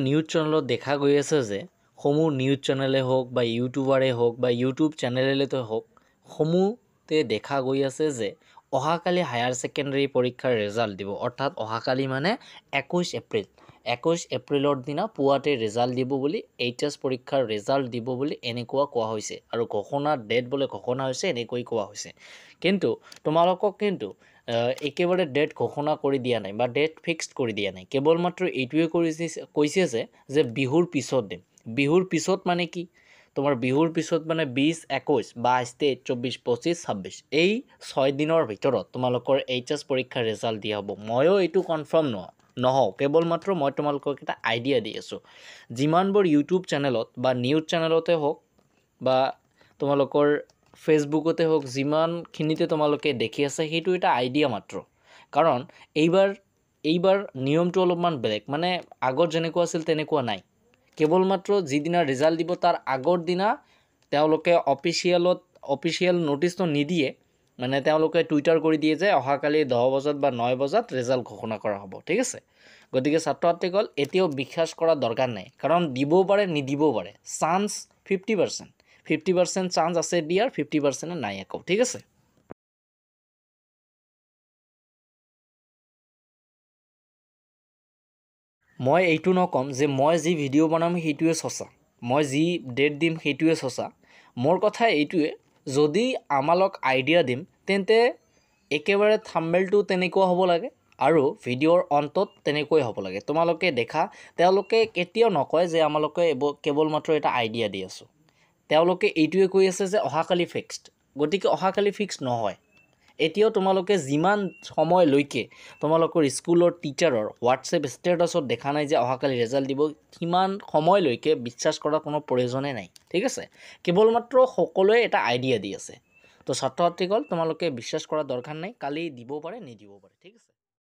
news চেনেলত দেখা গৈ আছে যে সমূহ নিউজ চেনেলে হওক বা ইউটিউবাৰে হওক বা ইউটিউব চেনেলেতে হওক সমূহতে দেখা গৈ আছে যে অহাকালি হায়াৰ ছেকেণ্ডাৰী পৰীক্ষাৰ ৰিজাল্ট দিব অৰ্থাৎ অহাকালি মানে 21 এপ্ৰিলৰ দিনা পুৱাতে ৰিজাল্ট দিব বুলি এইচএছ পৰীক্ষাৰ ৰিজাল্ট দিব বুলি এনেকুৱা কোৱা হৈছে আৰু ঘোষণাৰ ডেট বোলে ঘোষণা হৈছে এনেকৈ কোৱা হৈছে কিন্তু তোমালোকক কিন্তু একেবাৰে ডেট ঘোষণা কৰি দিয়া নাই বা ডেট ফিক্সড কৰি দিয়া নাই কেৱল মাত্ৰ এইটোৱে কৈছে যে বিহুৰ পিছত দিম বিহুৰ পিছত মানে কি তোমাৰ বিহুৰ পিছত মানে 20 21 22 23 24 25 26 এই 6 দিনৰ ভিতৰত তোমালোকৰ এইচএছ পৰীক্ষাৰ ৰিজাল্ট দিয়া হ'ব ময়ো এইটো কনফাৰ্ম নহওঁ কেৱল মাত্ৰ মই তোমালোকক এটা আইডিয়া দি আছোঁ যিমানবোৰ ইউটিউব চেনেলত বা নিউজ চেনেলতে হওক বা তোমালোকৰ ফেচবুকতে হওক যিমানখিনিতে তোমালোকে দেখি আছে সেইটো এটা আইডিয়া মাত্ৰ কাৰণ এইবাৰ নিয়মটো অলপমান বেলেগ মানে আগত যেনেকুৱা আছিল তেনেকুৱা নাই কেৱল মাত্ৰ যিদিনা ৰিজাল্ট দিব তাৰ আগৰ দিনা তেওঁলোকে অফিচিয়েল নটিচটো নিদিয়ে মানে তেওঁলোকে টুইটাৰ কৰি দিয়ে যে অহাকালি 10 বজাত বা 9 বজাত ৰিজাল্ট ঘোষণা কৰা হ'ব ঠিক আছে গতিকে ছাত্ৰ ছাত্ৰীসকল এতিয়াও বিশ্বাস কৰা দৰকাৰ নাই কাৰণ দিবও পাৰে নিদিবও পাৰে চান্স 50% চান্স আছে দিয়াৰ 50% নাই আকৌ ঠিক আছে মই এইটো নকম যে মই যি ভিডিঅ' বনাম সেইটোৱে সঁচা মই যি ডেট দিম সেইটোৱে সঁচা মোৰ কথা এইটোৱে যদি আমালক আইডিয়া দিম তেন্তে একেবাৰে থাম্বনেইলটো তেনেকুৱা হ'ব লাগে আৰু ভিডিঅ'ৰ অন্তত তেনেকৈ হ'ব লাগে তোমালোকে দেখা তেওঁলোকে কেতিয়াও নকয় যে আমালোকে কেৱল মাত্ৰ এটা আইডিয়া দি আছোঁ তেওঁলোকে এইটোৱে কৈ আছে যে অহাকালি ফিক্সড গতিকে অহাকালি ফিক্সড নহয় এতিয়াও তোমালোকে যিমান সময়লৈকে তোমালোকৰ স্কুলৰ টিচাৰৰ হোৱাটছএপ ষ্টেটাছত দেখা নাই যে অহাকালি ৰিজাল্ট দিব কিমান সময়লৈকে বিশ্বাস কৰাৰ কোনো প্ৰয়োজনেই নাই ঠিক আছে কেৱল মাত্ৰ সকলোৱে এটা আইডিয়া দি আছে তো ছাত্ৰ ছাত্ৰীসকল তোমালোকে বিশ্বাস কৰাৰ দৰকাৰ নাই কালি দিব পাৰে নিদিব পাৰে ঠিক আছে